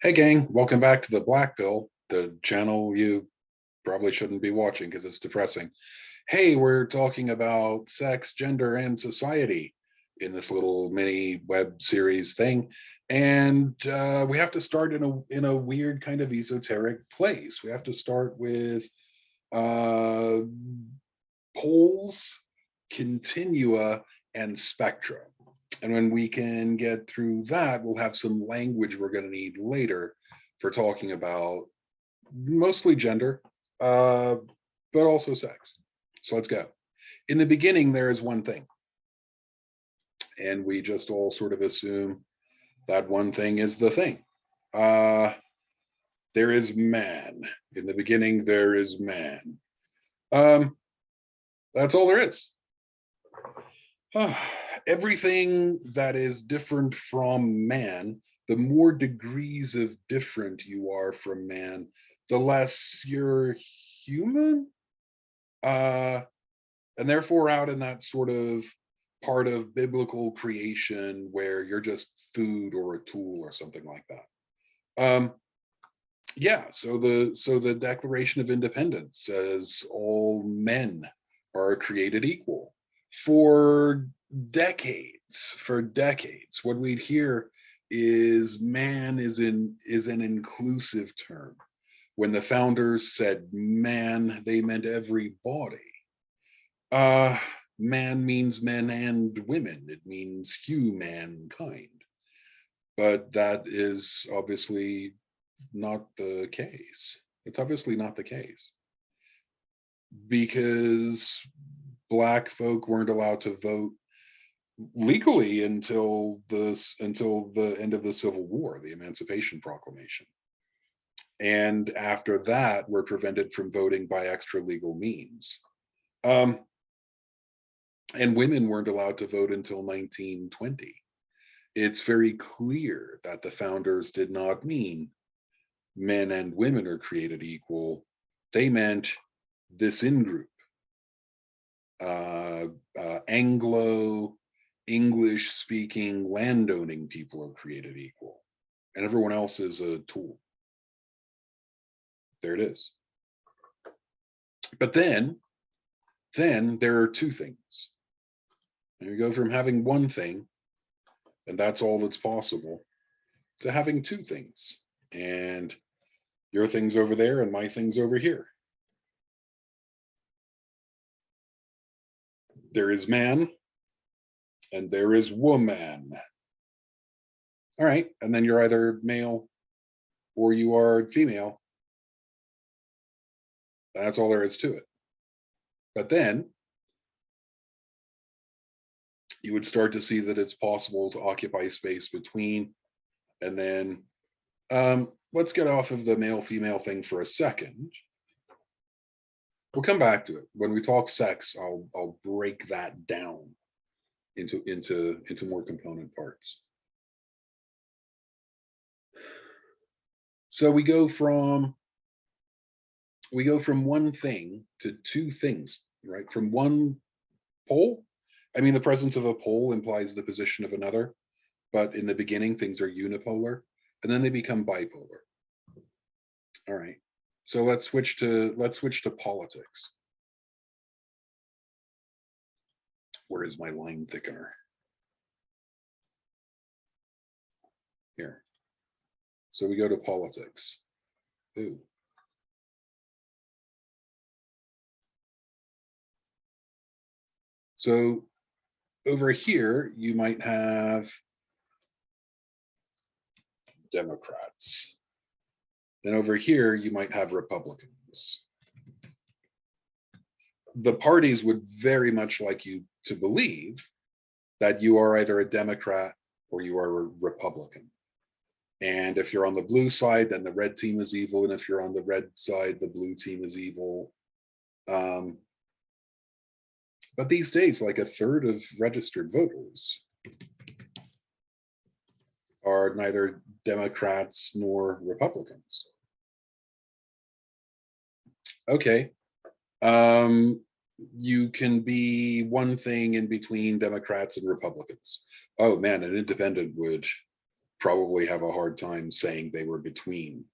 Hey gang, welcome back to the Black Pill, the channel you probably shouldn't be watching because it's depressing. Hey, we're talking about sex, gender, and society in this little mini web series thing, and we have to start in a weird kind of esoteric place. We have to start with uh, poles, continua, and spectra. And when we can get through that, we'll have some language we're going to need later for talking about mostly gender, uh, but also sex. So let's go. In the beginning, there is one thing. And we just all sort of assume that one thing is the thing. Uh, there is man. In the beginning, there is man. Um, that's all there is. Everything that is different from man, the more degrees of different you are from man, the less you're human. And therefore, out in that sort of part of biblical creation where you're just food or a tool or something like that. Yeah, so the Declaration of Independence says all men are created equal. For decades, what we'd hear is man is an inclusive term. When the founders said man, they meant everybody. Man means men and women. It means humankind. But that is obviously not the case. It's obviously not the case because Black folk weren't allowed to vote legally until the end of the Civil War, the Emancipation Proclamation. And after that, were prevented from voting by extra legal means. And women weren't allowed to vote until 1920. It's very clear that the founders did not mean men and women are created equal. They meant this in-group. Anglo English speaking landowning people are created equal, and everyone else is a tool. There it is. But then there are two things. And you go from having one thing, and that's all that's possible, to having two things. And your thing's over there and my thing's over here. There is man and there is woman. All right. And then you're either male or you are female. That's all there is to it. But then you would start to see that it's possible to occupy space between. And then let's get off of the male female thing for a second. We'll come back to it when we talk sex. I'll break that down into more component parts. So we go from one thing to two things, right? From one pole. I mean, the presence of a pole implies the position of another, but in the beginning, things are unipolar, and then they become bipolar. All right. So let's switch to politics. Where is my line thickener? Here. So we go to politics. Ooh. So over here, you might have Democrats. Then over here, you might have Republicans. The parties would very much like you to believe that you are either a Democrat or you are a Republican. And if you're on the blue side, then the red team is evil. And if you're on the red side, the blue team is evil. But these days, like a third of registered voters are neither Democrats nor Republicans. Okay. You can be one thing in between Democrats and Republicans. Oh man, an independent would probably have a hard time saying they were between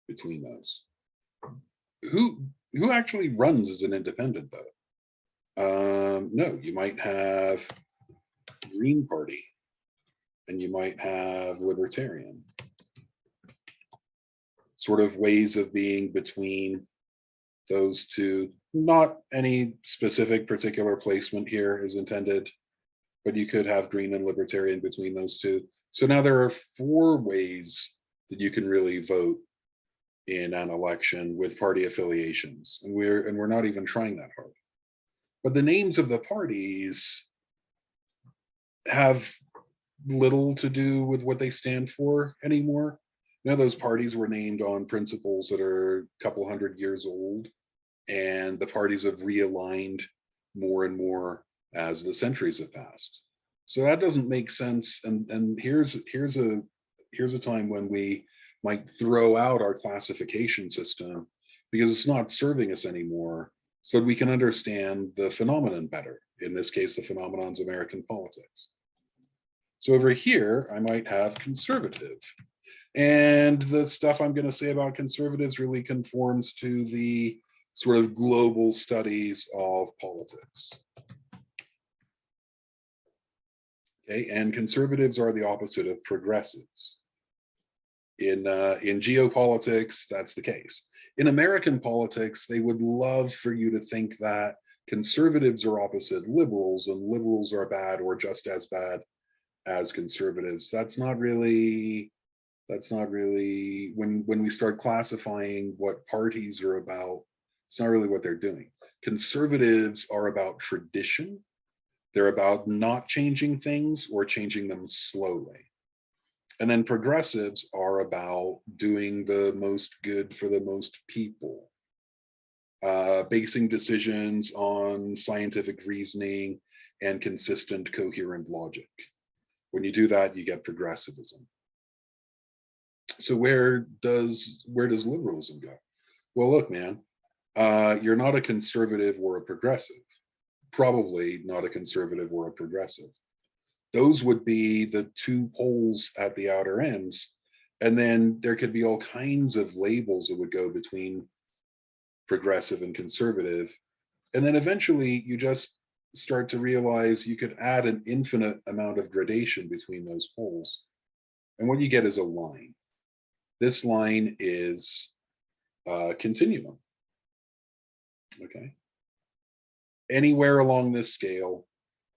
those. Who actually runs as an independent though? No, you might have Green Party and you might have Libertarian. Sort of ways of being between those two. Not any specific particular placement here is intended, but you could have Green and Libertarian between those two. So now there are 4 ways that you can really vote in an election with party affiliations, and we're not even trying that hard. But the names of the parties have little to do with what they stand for anymore. You know, those parties were named on principles that are a couple hundred years old, and the parties have realigned more and more as the centuries have passed. So that doesn't make sense. And here's a time when we might throw out our classification system because it's not serving us anymore, so that we can understand the phenomenon better. In this case, the phenomenon's American politics. So over here, I might have conservative. And the stuff I'm going to say about conservatives really conforms to the sort of global studies of politics. Okay, and conservatives are the opposite of progressives. In geopolitics, that's the case. In American politics, they would love for you to think that conservatives are opposite liberals and liberals are bad or just as bad as conservatives. That's not really when we start classifying what parties are about, it's not really what they're doing. Conservatives are about tradition. They're about not changing things or changing them slowly. And then progressives are about doing the most good for the most people, basing decisions on scientific reasoning and consistent, coherent logic. When you do that, you get progressivism. So where does liberalism go? Well, look, man, you're not a conservative or a progressive. Probably not a conservative or a progressive. Those would be the 2 poles at the outer ends. And then there could be all kinds of labels that would go between progressive and conservative. And then eventually you just start to realize you could add an infinite amount of gradation between those poles. And what you get is a line. This line is a continuum. Okay. Anywhere along this scale,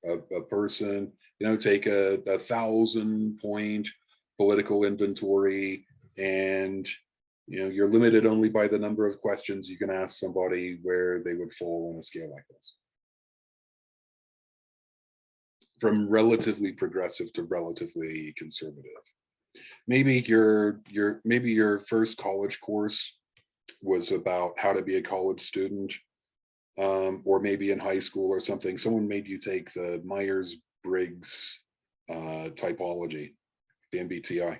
a person, take a 1,000-point political inventory, and you're limited only by the number of questions you can ask somebody where they would fall on a scale like this. From relatively progressive to relatively conservative. Maybe your first college course was about how to be a college student. Or maybe in high school or something, someone made you take the Myers-Briggs typology, the MBTI.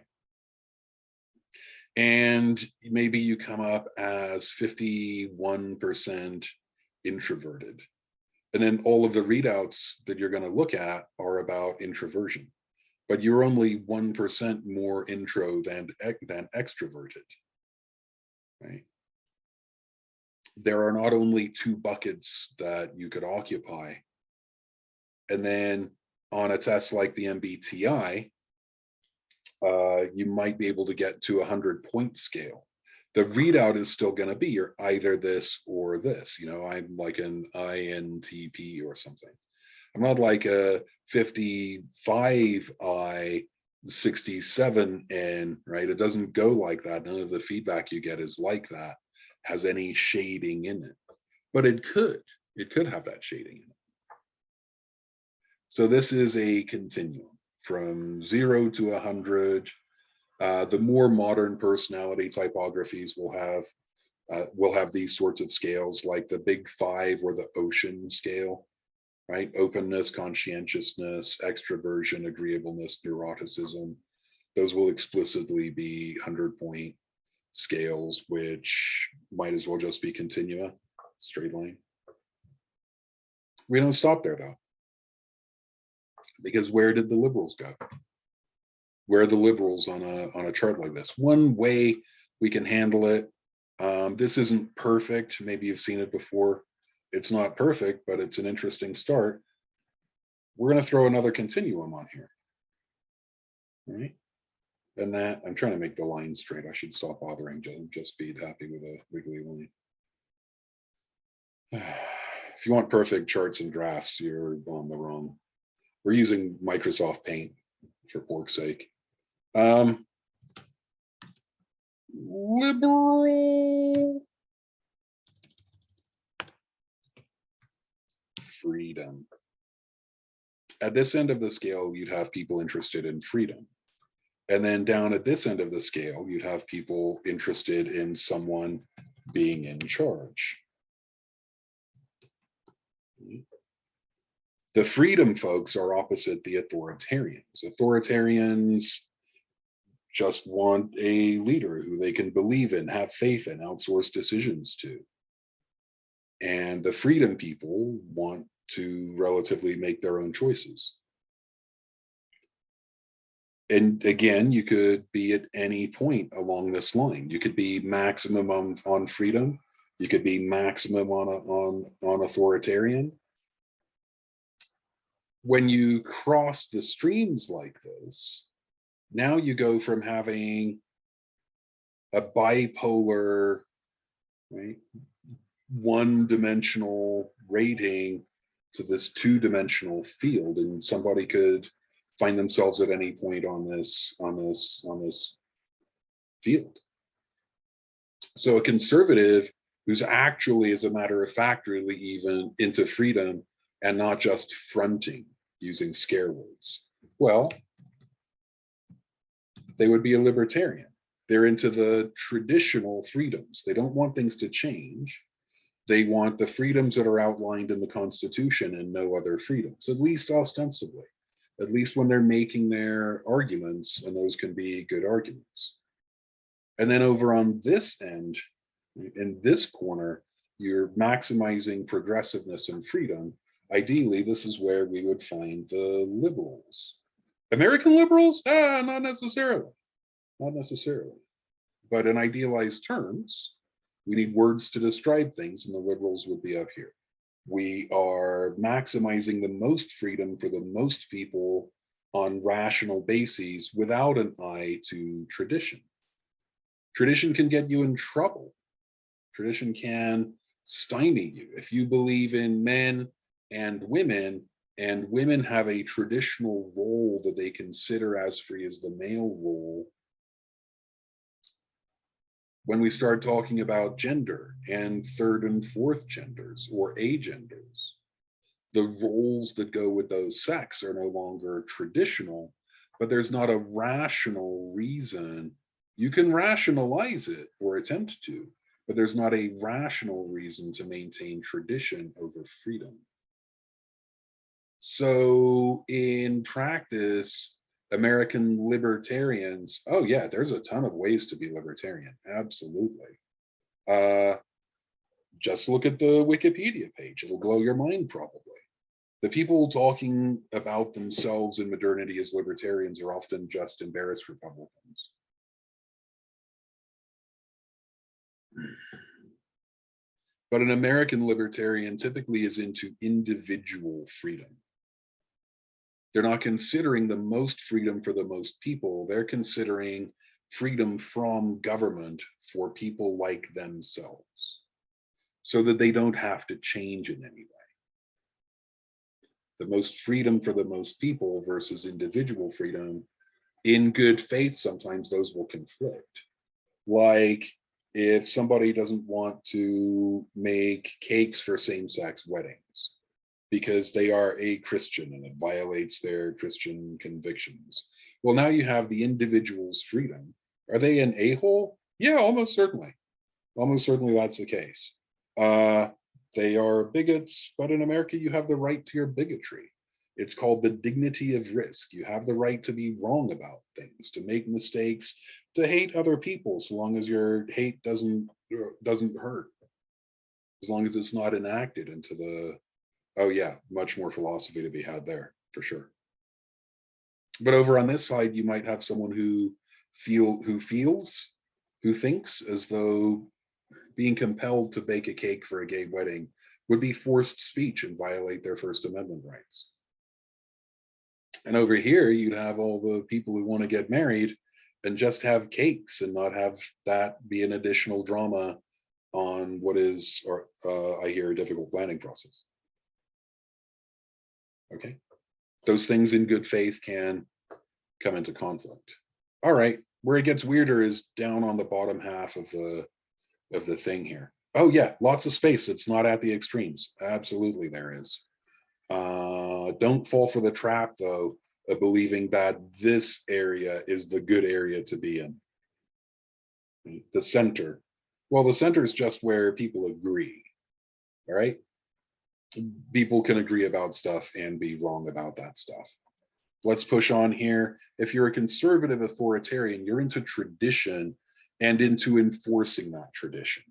And maybe you come up as 51% introverted. And then all of the readouts that you're going to look at are about introversion. But you're only 1% more intro than extroverted, right? There are not only 2 buckets that you could occupy. And then on a test like the MBTI, you might be able to get to a 100-point scale. The readout is still going to be you're either this or this. I'm like an INTP or something. I'm not like a 55I 67N, right? It doesn't go like that. None of the feedback you get is like that, has any shading in it, but it could have that shading in it. So this is a continuum from 0 to 100. The more modern personality typographies will have these sorts of scales, like the Big 5 or the ocean scale, right? Openness, conscientiousness, extroversion, agreeableness, neuroticism. Those will explicitly be 100-point scales, which might as well just be continua, straight line. We don't stop there though, because where did the liberals go? Where are the liberals on a chart like this? One way we can handle it. This isn't perfect. Maybe you've seen it before. It's not perfect, but it's an interesting start. We're going to throw another continuum on here, right? And that, I'm trying to make the line straight. I should stop bothering to just be happy with a wiggly line. If you want perfect charts and graphs, you're on the wrong. We're using Microsoft Paint for pork's sake. Liberal freedom. At this end of the scale, you'd have people interested in freedom. And then down at this end of the scale, you'd have people interested in someone being in charge. The freedom folks are opposite the authoritarians. Authoritarians just want a leader who they can believe in, have faith in, outsource decisions to. And the freedom people want to relatively make their own choices. And again, you could be at any point along this line. You could be maximum on freedom. You could be maximum on authoritarian. When you cross the streams like this, now you go from having a bipolar, right, one-dimensional rating to this two-dimensional field, and somebody could find themselves at any point on this field. So a conservative who's actually, as a matter of fact, really even into freedom and not just fronting using scare words, well, they would be a libertarian. They're into the traditional freedoms. They don't want things to change. They want the freedoms that are outlined in the Constitution and no other freedoms, at least ostensibly, at least when they're making their arguments, and those can be good arguments. And then over on this end, in this corner, you're maximizing progressiveness and freedom. Ideally, this is where we would find the liberals. American liberals? Not necessarily. Not necessarily. But in idealized terms, we need words to describe things, and the liberals would be up here. We are maximizing the most freedom for the most people on rational bases without an eye to tradition. Tradition can get you in trouble. Tradition can stymie you. If you believe in men and women have a traditional role that they consider as free as the male role, when we start talking about gender and third and fourth genders or agenders, the roles that go with those sex are no longer traditional, but there's not a rational reason. You can rationalize it or attempt to, but there's not a rational reason to maintain tradition over freedom. So in practice, American libertarians, oh yeah, there's a ton of ways to be libertarian, absolutely. Just look at the Wikipedia page, it'll blow your mind probably. The people talking about themselves in modernity as libertarians are often just embarrassed Republicans. But an American libertarian typically is into individual freedom. They're not considering the most freedom for the most people. They're considering freedom from government for people like themselves, so that they don't have to change in any way. The most freedom for the most people versus individual freedom, in good faith, sometimes those will conflict. Like if somebody doesn't want to make cakes for same-sex weddings, because they are a Christian and it violates their Christian convictions. Well, now you have the individual's freedom. Are they an a-hole? Yeah, almost certainly. Almost certainly that's the case. They are bigots, but in America, you have the right to your bigotry. It's called the dignity of risk. You have the right to be wrong about things, to make mistakes, to hate other people, so long as your hate doesn't hurt, as long as it's not enacted into the, oh yeah, much more philosophy to be had there, for sure. But over on this side, you might have someone who thinks as though being compelled to bake a cake for a gay wedding would be forced speech and violate their First Amendment rights. And over here, you'd have all the people who want to get married and just have cakes and not have that be an additional drama on what is, or I hear, a difficult planning process. Okay, those things in good faith can come into conflict. All right, where it gets weirder is down on the bottom half of the thing here. Oh yeah, lots of space. It's not at the extremes. Absolutely, there is. Don't fall for the trap, though, of believing that this area is the good area to be in. The center. Well, the center is just where people agree. All right. People can agree about stuff and be wrong about that stuff. Let's push on here. If you're a conservative authoritarian, you're into tradition and into enforcing that tradition.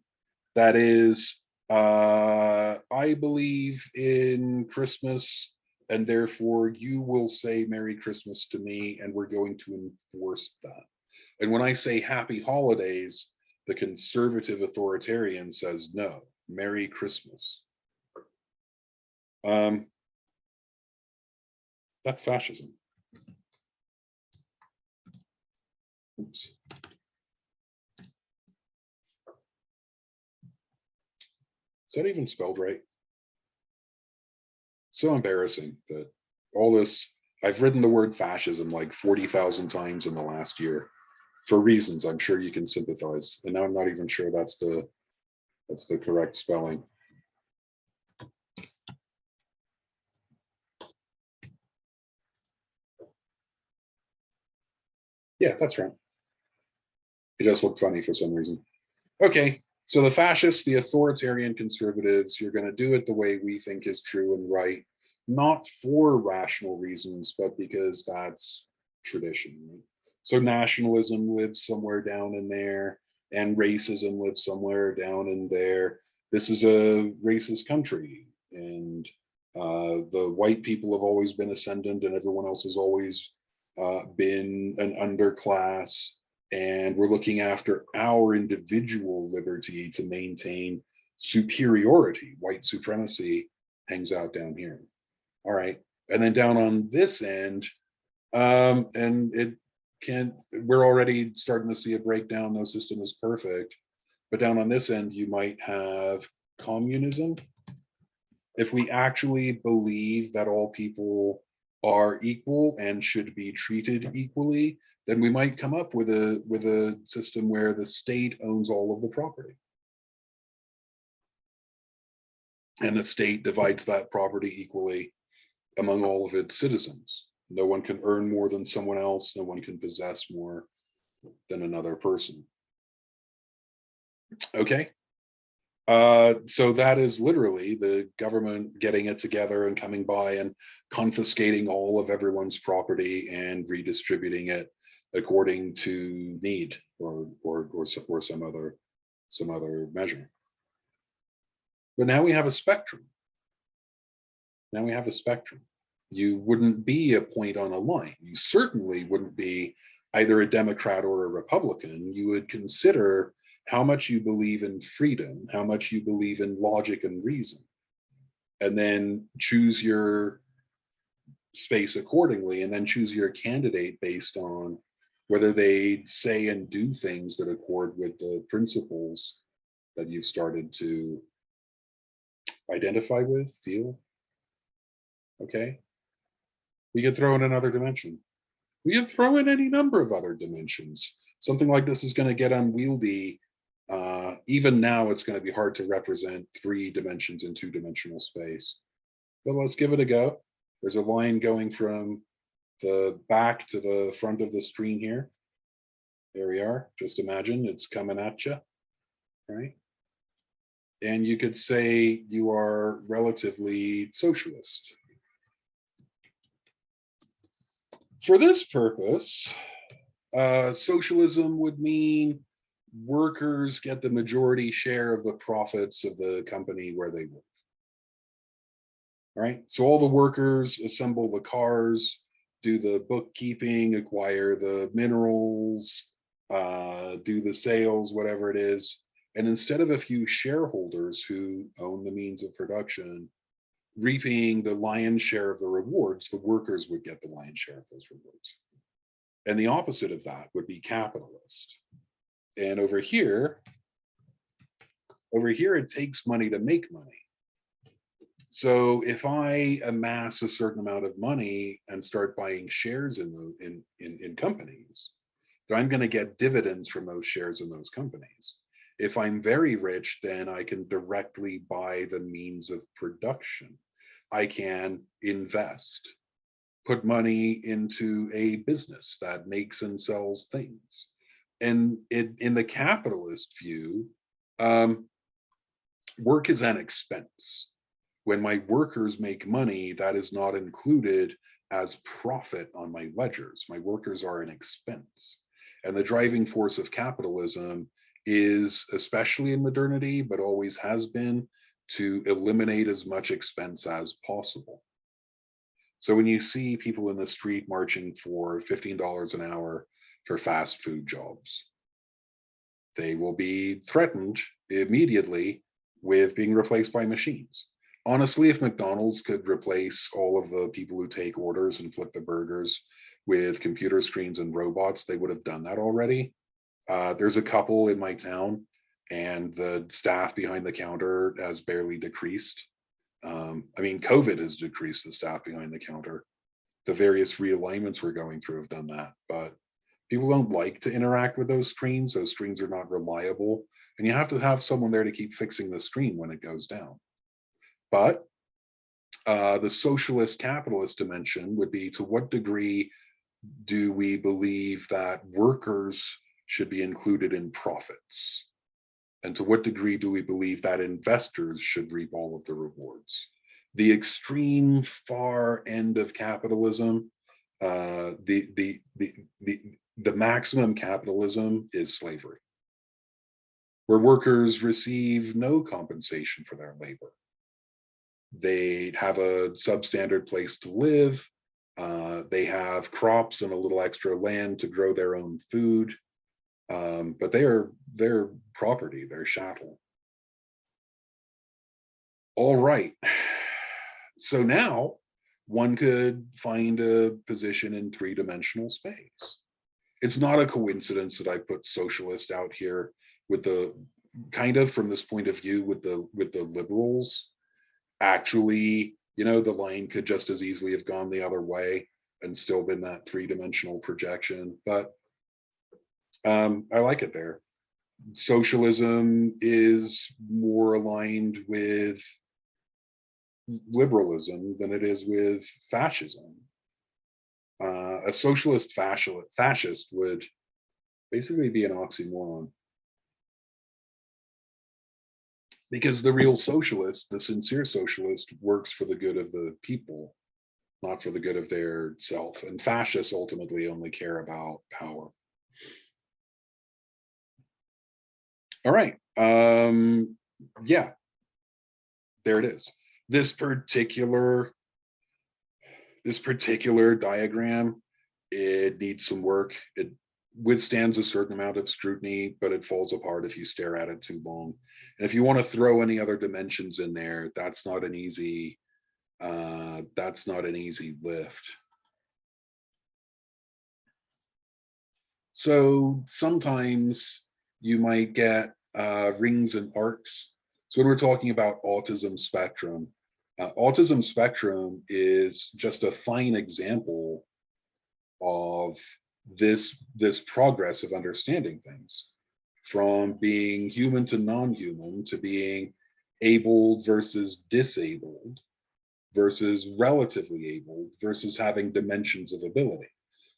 That is, I believe in Christmas, and therefore you will say Merry Christmas to me, and we're going to enforce that. And when I say Happy Holidays, the conservative authoritarian says no, Merry Christmas. That's fascism. Oops. Is that even spelled right? So embarrassing that all this, I've written the word fascism like 40,000 times in the last year for reasons I'm sure you can sympathize. And now I'm not even sure that's the correct spelling. Yeah, that's right. It just looked funny for some reason. Okay, so the fascists, the authoritarian conservatives, you're going to do it the way we think is true and right, not for rational reasons, but because that's tradition. Right? So nationalism lives somewhere down in there, and racism lives somewhere down in there. This is a racist country, and the white people have always been ascendant, and everyone else has always been an underclass, and we're looking after our individual liberty to maintain superiority. White supremacy hangs out down here. All right. And then down on this end, and it can, we're already starting to see a breakdown. No system is perfect. But down on this end, you might have communism. If we actually believe that all people are equal and should be treated equally, then we might come up with a system where the state owns all of the property. And the state divides that property equally among all of its citizens. No one can earn more than someone else. No one can possess more than another person. Okay. So that is literally the government getting it together and coming by and confiscating all of everyone's property and redistributing it according to need or some other measure. But now we have a spectrum. Now we have a spectrum. You wouldn't be a point on a line. You certainly wouldn't be either a Democrat or a Republican. You would consider how much you believe in freedom, how much you believe in logic and reason, and then choose your space accordingly, and then choose your candidate based on whether they say and do things that accord with the principles that you've started to identify with, feel. Okay. We could throw in another dimension. We could throw in any number of other dimensions. Something like this is going to get unwieldy. Even now, it's going to be hard to represent 3 dimensions in 2-dimensional space. But let's give it a go. There's a line going from the back to the front of the screen here. There we are. Just imagine it's coming at you, right? And you could say you are relatively socialist. For this purpose, socialism would mean workers get the majority share of the profits of the company where they work. All right, so all the workers assemble the cars, do the bookkeeping, acquire the minerals, do the sales, whatever it is. And instead of a few shareholders who own the means of production reaping the lion's share of the rewards, the workers would get the lion's share of those rewards. And the opposite of that would be capitalist. And over here, it takes money to make money. So if I amass a certain amount of money and start buying shares in companies, then I'm going to get dividends from those shares in those companies. If I'm very rich, then I can directly buy the means of production. I can invest, put money into a business that makes and sells things. And in the capitalist view, work is an expense. When my workers make money, that is not included as profit on my ledgers. My workers are an expense. And the driving force of capitalism is, especially in modernity, but always has been, to eliminate as much expense as possible. So when you see people in the street marching for $15 an hour for fast food jobs, they will be threatened immediately with being replaced by machines. Honestly, if McDonald's could replace all of the people who take orders and flip the burgers with computer screens and robots, they would have done that already. There's a couple in my town, and the staff behind the counter has barely decreased. I mean, COVID has decreased the staff behind the counter. The various realignments we're going through have done that, but people don't like to interact with those screens. Those screens are not reliable, and you have to have someone there to keep fixing the screen when it goes down. But the socialist capitalist dimension would be, to what degree do we believe that workers should be included in profits? And to what degree do we believe that investors should reap all of the rewards? The extreme far end of capitalism, the maximum capitalism is slavery, where workers receive no compensation for their labor. They have a substandard place to live. They have crops and a little extra land to grow their own food. But they're property, they're chattel. All right. So now one could find a position in three-dimensional space. It's not a coincidence that I put socialist out here with the kind of, from this point of view, with the liberals. Actually, you know, the line could just as easily have gone the other way and still been that three-dimensional projection. But I like it there. Socialism is more aligned with liberalism than it is with fascism. A socialist fascist would basically be an oxymoron. Because the real socialist, the sincere socialist, works for the good of the people, not for the good of their self. And fascists ultimately only care about power. All right. Yeah, there it is. This particular diagram, it needs some work. It withstands a certain amount of scrutiny, but it falls apart if you stare at it too long. And if you want to throw any other dimensions in there, that's not an easy lift. So sometimes you might get rings and arcs. So when we're talking about autism spectrum, autism spectrum is just a fine example of this progress of understanding things, from being human to non-human, to being able versus disabled, versus relatively able, versus having dimensions of ability.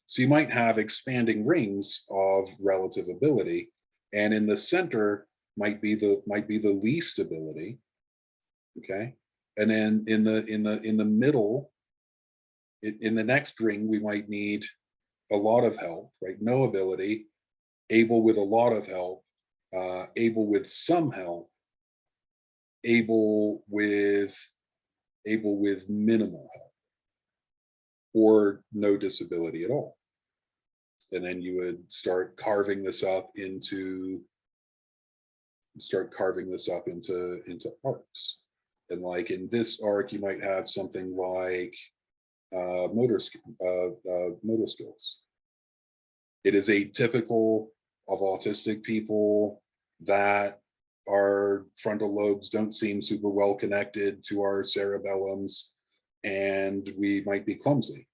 So you might have expanding rings of relative ability, and in the center might be the least ability, okay? And then in the middle, in the next ring, we might need a lot of help, right? No ability, able with a lot of help, able with some help, able with minimal help. or no disability at all. And then you would start carving this up into arcs. And like in this arc, you might have something like motor skills. It is atypical of autistic people that our frontal lobes don't seem super well connected to our cerebellums, and we might be clumsy.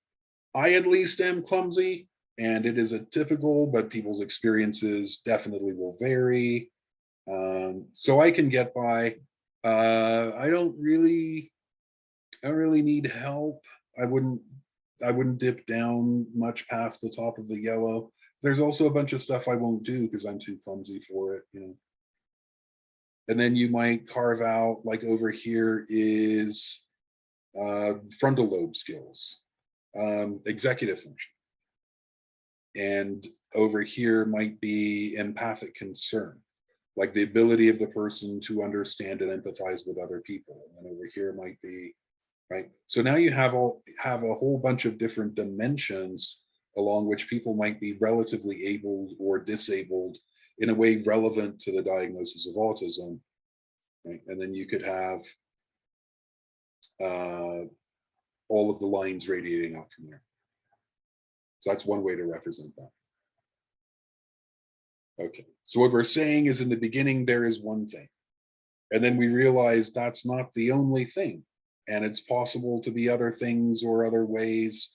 I at least am clumsy, and it is atypical, but people's experiences definitely will vary. So I can get by. I don't really need help. I wouldn't dip down much past the top of the yellow. There's also a bunch of stuff I won't do because I'm too clumsy for it, you know. And then you might carve out, like over here is frontal lobe skills, executive function. And over here might be empathic concern, like the ability of the person to understand and empathize with other people. And then over here might be, right? So now you have a whole bunch of different dimensions along which people might be relatively able or disabled in a way relevant to the diagnosis of autism, right? And then you could have all of the lines radiating out from there. So that's one way to represent that. Okay, so what we're saying is in the beginning, there is one thing. And then we realize that's not the only thing. And it's possible to be other things or other ways.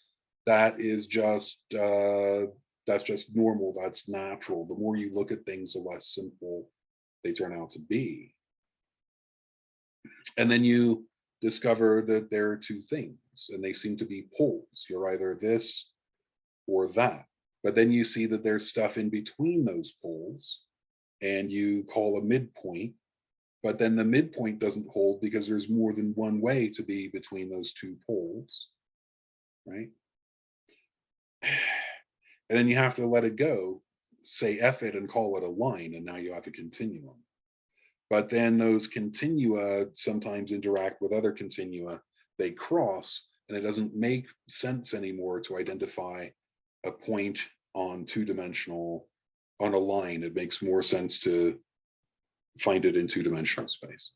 That is just, that's just normal, that's natural. The more you look at things, the less simple they turn out to be. And then you discover that there are two things, and they seem to be poles. You're either this or that. But then you see that there's stuff in between those poles, and you call a midpoint. But then the midpoint doesn't hold because there's more than one way to be between those two poles, right? And then you have to let it go, say F it and call it a line, and now you have a continuum. But then those continua sometimes interact with other continua, they cross, and it doesn't make sense anymore to identify a point on on a line. It makes more sense to find it in two-dimensional space.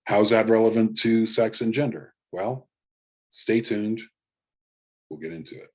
How's that relevant to sex and gender? Well, stay tuned. We'll get into it.